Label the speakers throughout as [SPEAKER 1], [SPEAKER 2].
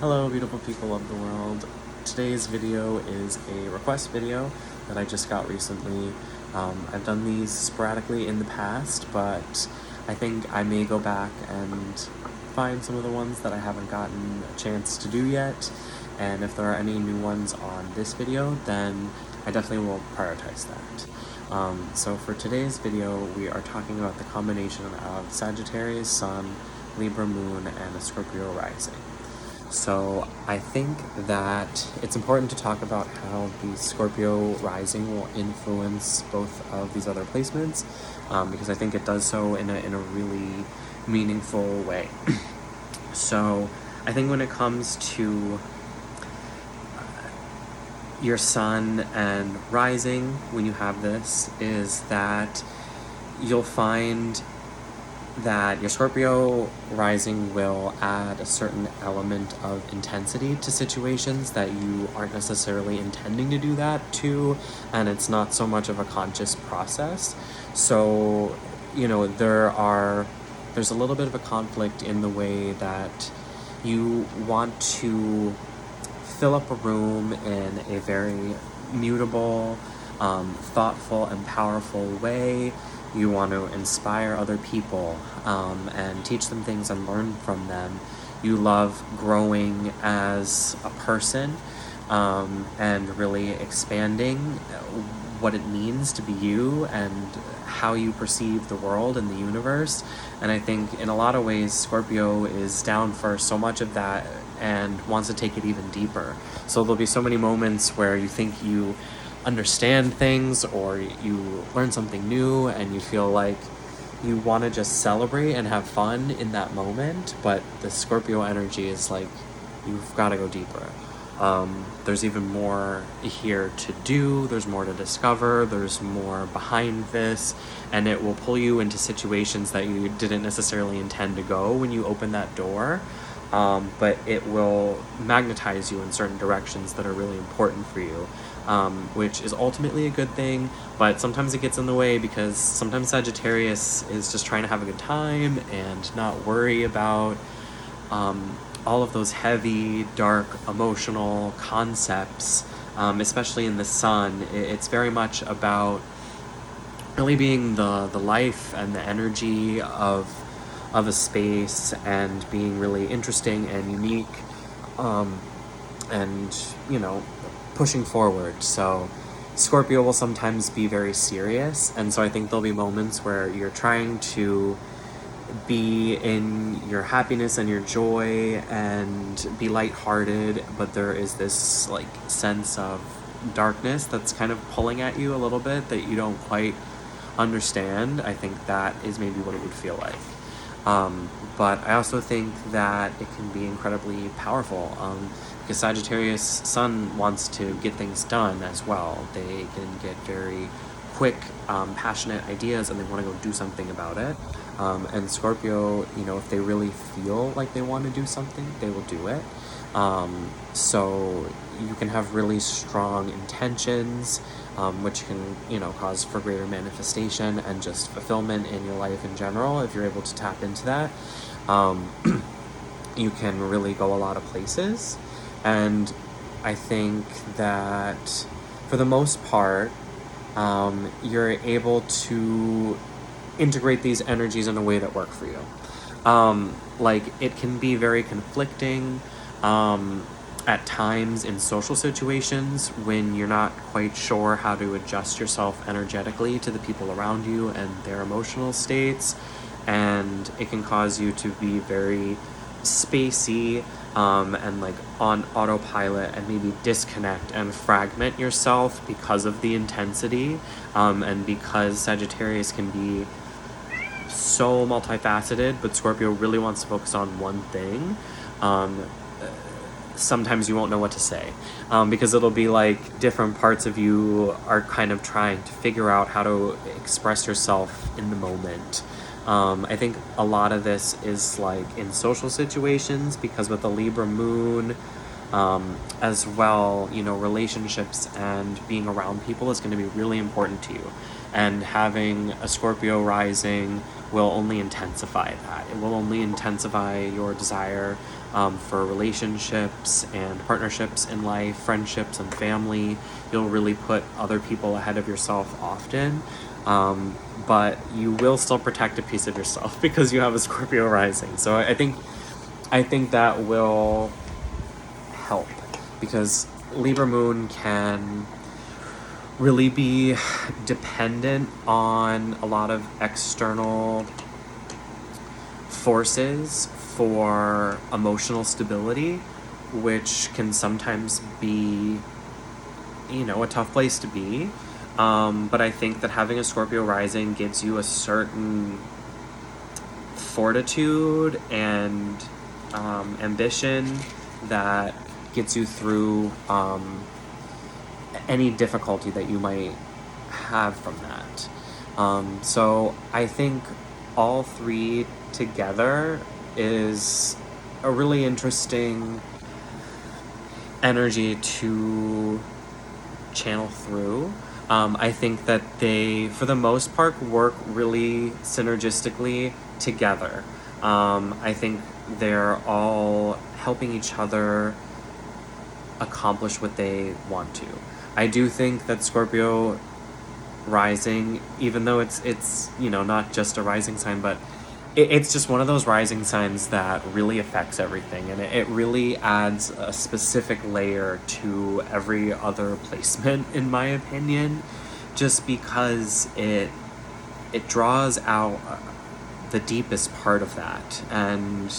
[SPEAKER 1] Hello, beautiful people of the world. Today's video is a request video that I just got recently. I've done these sporadically in the past, but I think I may go back and find some of the ones that I haven't gotten a chance to do yet. And if there are any new ones on this video, then I definitely will prioritize that. So for today's video, we are talking about the combination of Sagittarius Sun, Libra Moon, and a Scorpio rising. So I think that it's important to talk about how the Scorpio rising will influence both of these other placements, because I think it does so in a really meaningful way. So I think when it comes to your sun and rising, when you have this, is that you'll find that your Scorpio rising will add a certain element of intensity to situations that you aren't necessarily intending to do that to, and it's not so much of a conscious process. So, there's a little bit of a conflict in the way that you want to fill up a room in a very mutable, thoughtful, and powerful way. You want to inspire other people and teach them things and learn from them. You love growing as a person and really expanding what it means to be you and how you perceive the world and the universe. And I think in a lot of ways, Scorpio is down for so much of that and wants to take it even deeper. So there'll be so many moments where you think you understand things or you learn something new and you feel like you want to just celebrate and have fun in that moment, but the Scorpio energy is like, you've got to go deeper. There's even more here to do, there's more to discover, there's more behind this, and it will pull you into situations that you didn't necessarily intend to go when you open that door. But it will magnetize you in certain directions that are really important for you, which is ultimately a good thing, but sometimes it gets in the way because sometimes Sagittarius is just trying to have a good time and not worry about all of those heavy, dark, emotional concepts, especially in the sun. It's very much about really being the life and the energy of a space and being really interesting and unique, and pushing forward. So Scorpio will sometimes be very serious, and so I think there'll be moments where you're trying to be in your happiness and your joy and be lighthearted, but there is this like sense of darkness that's kind of pulling at you a little bit that you don't quite understand. I think that is maybe what it would feel like. But I also think that it can be incredibly powerful, because Sagittarius Sun wants to get things done as well. They can get very quick, passionate ideas and they want to go do something about it. And Scorpio, if they really feel like they want to do something, they will do it. So you can have really strong intentions, which can, cause for greater manifestation and just fulfillment in your life in general. If you're able to tap into that, you can really go a lot of places. And I think that for the most part, you're able to integrate these energies in a way that work for you. Like, it can be very conflicting at times in social situations when you're not quite sure how to adjust yourself energetically to the people around you and their emotional states, and it can cause you to be very spacey and like on autopilot and maybe disconnect and fragment yourself because of the intensity, and because Sagittarius can be so multifaceted, but Scorpio really wants to focus on one thing. Sometimes you won't know what to say, because it'll be like different parts of you are kind of trying to figure out how to express yourself in the moment. I think a lot of this is like in social situations, because with the Libra moon, as well, relationships and being around people is going to be really important to you. And having a Scorpio rising will only intensify that. It will only intensify your desire for relationships and partnerships in life, friendships and family. You'll really put other people ahead of yourself often, but you will still protect a piece of yourself because you have a Scorpio rising. So I think that will help, because Libra moon can really be dependent on a lot of external forces for emotional stability, which can sometimes be, a tough place to be. But I think that having a Scorpio rising gives you a certain fortitude and ambition that gets you through any difficulty that you might have from that. So I think all three together is a really interesting energy to channel through. I think that they, for the most part, work really synergistically together. I think they're all helping each other accomplish what they want to. I do think that Scorpio rising, even though it's not just a rising sign, but it's just one of those rising signs that really affects everything, and it really adds a specific layer to every other placement, in my opinion, just because it draws out the deepest part of that, and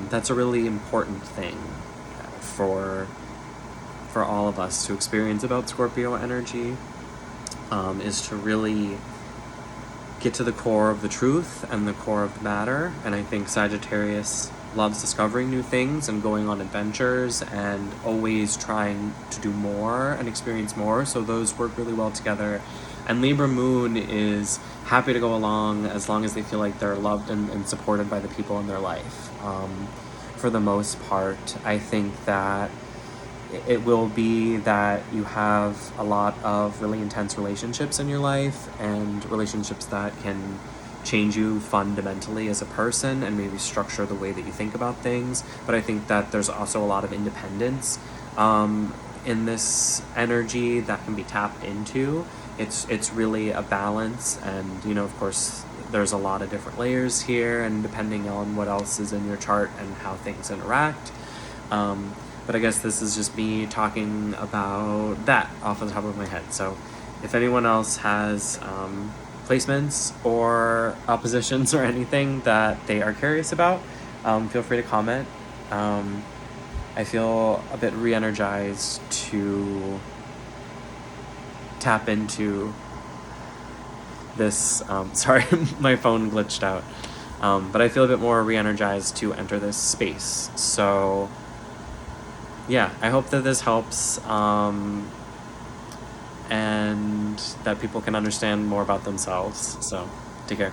[SPEAKER 1] that's a really important thing for all of us to experience about Scorpio energy, is to really get to the core of the truth and the core of the matter. And I think Sagittarius loves discovering new things and going on adventures and always trying to do more and experience more, so those work really well together. And Libra moon is happy to go along as long as they feel like they're loved and supported by the people in their life. For the most part, I think that it will be that you have a lot of really intense relationships in your life, and relationships that can change you fundamentally as a person and maybe structure the way that you think about things. But I think that there's also a lot of independence in this energy that can be tapped into. It's really a balance, and of course there's a lot of different layers here, and depending on what else is in your chart and how things interact. But I guess this is just me talking about that off the top of my head. So if anyone else has placements or oppositions or anything that they are curious about, feel free to comment. I feel a bit re-energized to tap into this. Sorry, my phone glitched out. But I feel a bit more re-energized to enter this space. So yeah, I hope that this helps, and that people can understand more about themselves. So take care.